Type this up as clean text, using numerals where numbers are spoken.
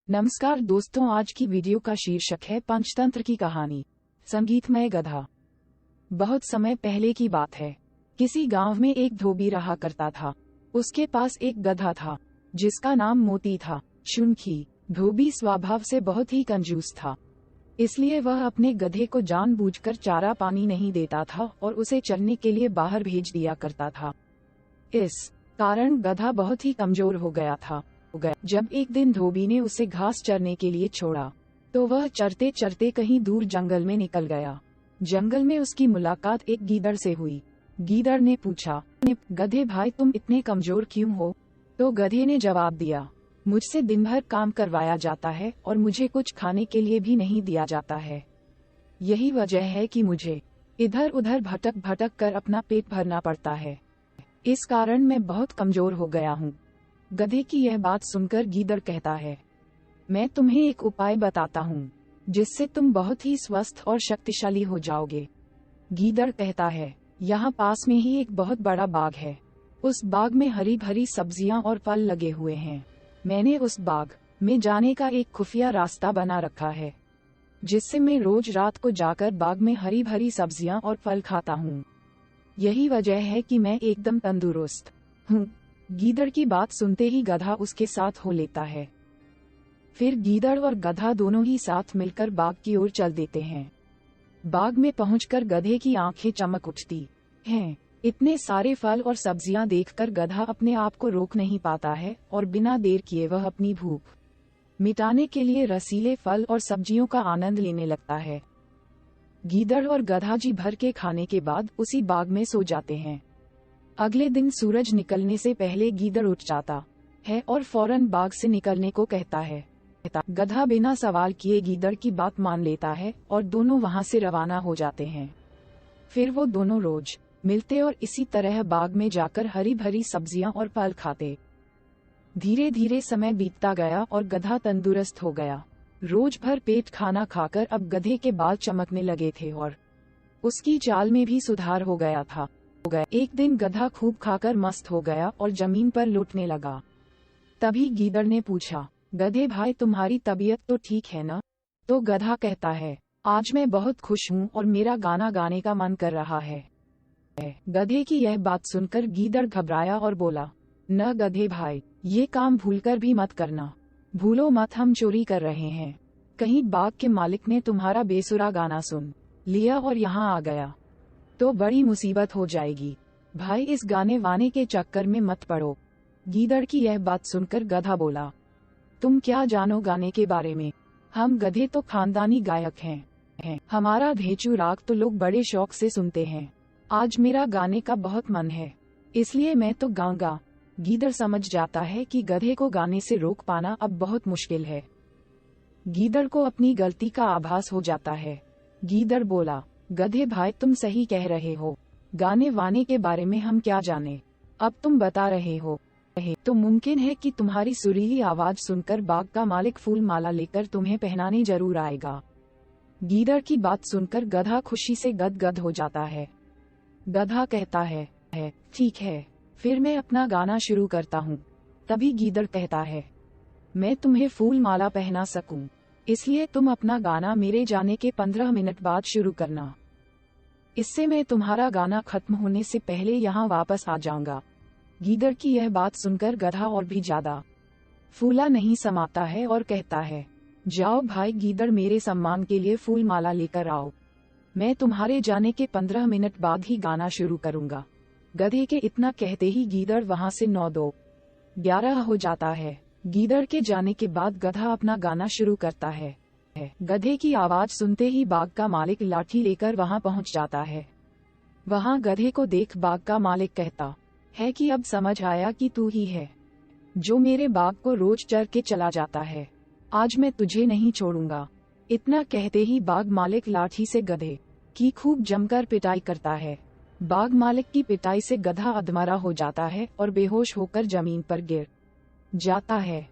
नमस्कार दोस्तों, आज की वीडियो का शीर्षक है पंचतंत्र की कहानी, संगीतमय गधा। बहुत समय पहले की बात है। किसी गांव में एक धोबी रहा करता था। उसके पास एक गधा था जिसका नाम मोती था। चूंकि धोबी स्वभाव से बहुत ही कंजूस था, इसलिए वह अपने गधे को जानबूझकर चारा पानी नहीं देता था और उसे चरने के लिए बाहर भेज दिया करता था। इस कारण गधा बहुत ही कमजोर हो गया था। जब एक दिन धोबी ने उसे घास चरने के लिए छोड़ा तो वह चरते चरते कहीं दूर जंगल में निकल गया। जंगल में उसकी मुलाकात एक गीदड़ से हुई। गीदड़ ने पूछा, गधे भाई तुम इतने कमजोर क्यों हो? तो गधे ने जवाब दिया, मुझसे दिन भर काम करवाया जाता है और मुझे कुछ खाने के लिए भी नहीं दिया जाता है। यही वजह है कि मुझे इधर उधर भटक भटक कर अपना पेट भरना पड़ता है। इस कारण मैं बहुत कमजोर हो गया हूँ। गधे की यह बात सुनकर गीदड़ कहता है, मैं तुम्हें एक उपाय बताता हूँ जिससे तुम बहुत ही स्वस्थ और शक्तिशाली हो जाओगे। गीदड़ कहता है, यहाँ पास में ही एक बहुत बड़ा बाग है। उस बाग में हरी भरी सब्जियां और फल लगे हुए हैं। मैंने उस बाग में जाने का एक खुफिया रास्ता बना रखा है, जिससे मैं रोज रात को जाकर बाग में हरी भरी सब्जियां और फल खाता हूँ। यही वजह है कि मैं एकदम तंदुरुस्त हूँ। गीदड़ की बात सुनते ही गधा उसके साथ हो लेता है। फिर गीदड़ और गधा दोनों ही साथ मिलकर बाग की ओर चल देते हैं। बाग में पहुंचकर गधे की आंखें चमक उठती हैं। इतने सारे फल और सब्जियां देखकर गधा अपने आप को रोक नहीं पाता है और बिना देर किए वह अपनी भूख मिटाने के लिए रसीले फल और सब्जियों का आनंद लेने लगता है। गीदड़ और गधा जी भर के खाने के बाद उसी बाग में सो जाते हैं। अगले दिन सूरज निकलने से पहले गीदड़ उठ जाता है और फौरन बाग से निकलने को कहता है। गधा बिना सवाल किए गीदड़ की बात मान लेता है और दोनों वहां से रवाना हो जाते हैं। फिर वो दोनों रोज मिलते और इसी तरह बाग में जाकर हरी भरी सब्जियां और फल खाते। धीरे धीरे समय बीतता गया और गधा तंदुरुस्त हो गया। रोज भर पेट खाना खाकर अब गधे के बाल चमकने लगे थे और उसकी चाल में भी सुधार हो गया था। एक दिन गधा खूब खाकर मस्त हो गया और जमीन पर लुटने लगा। तभी गीदड़ ने पूछा, गधे भाई तुम्हारी तबीयत तो ठीक है ना? तो गधा कहता है, आज मैं बहुत खुश हूँ और मेरा गाना गाने का मन कर रहा है। गधे की यह बात सुनकर गीदड़ घबराया और बोला, न गधे भाई, ये काम भूलकर भी मत करना। भूलो मत, हम चोरी कर रहे हैं। कहीं बाग के मालिक ने तुम्हारा बेसुरा गाना सुन लिया और यहाँ आ गया तो बड़ी मुसीबत हो जाएगी। भाई इस गाने वाने के चक्कर में मत पड़ो। गीदड़ की यह बात सुनकर गधा बोला, तुम क्या जानो गाने के बारे में? हम गधे तो खानदानी गायक हैं। हमारा धेचू राग तो लोग बड़े शौक से सुनते हैं। आज मेरा गाने का बहुत मन है, इसलिए मैं तो गाऊंगा। गीदड़ समझ जाता है कि गधे को गाने से रोक पाना अब बहुत मुश्किल है। गीदड़ को अपनी गलती का आभास हो जाता है। गीदड़ बोला, गधे भाई तुम सही कह रहे हो। गाने वाने के बारे में हम क्या जाने। अब तुम बता रहे हो तो मुमकिन है कि तुम्हारी सुरीली आवाज सुनकर बाग का मालिक फूल माला लेकर तुम्हें पहनाने जरूर आएगा। गीदड़ की बात सुनकर गधा खुशी से गदगद हो जाता है। गधा कहता है, ठीक है, फिर मैं अपना गाना शुरू करता हूँ। तभी गीदड़ कहता है, मैं तुम्हें फूल माला पहना सकूं, इसलिए तुम अपना गाना मेरे जाने के 15 मिनट बाद शुरू करना। इससे मैं तुम्हारा गाना खत्म होने से पहले यहाँ वापस आ जाऊंगा। गीदड़ की यह बात सुनकर गधा और भी ज्यादा फूला नहीं समाता है और कहता है, जाओ भाई गीदड़, मेरे सम्मान के लिए फूल माला लेकर आओ। मैं तुम्हारे जाने के 15 मिनट बाद ही गाना शुरू करूंगा। गधे के इतना कहते ही गीदड़ वहां से 9-2-11 हो जाता है। गीदड़ के जाने के बाद गधा अपना गाना शुरू करता है। गधे की आवाज सुनते ही बाग का मालिक लाठी लेकर वहां पहुंच जाता है। वहां गधे को देख बाग का मालिक कहता है कि अब समझ आया कि तू ही है जो मेरे बाग को रोज चर के चला जाता है। आज मैं तुझे नहीं छोड़ूंगा। इतना कहते ही बाग मालिक लाठी से गधे की खूब जमकर पिटाई करता है। बाग मालिक की पिटाई से गधा अधमरा हो जाता है और बेहोश होकर जमीन पर गिर जाता है।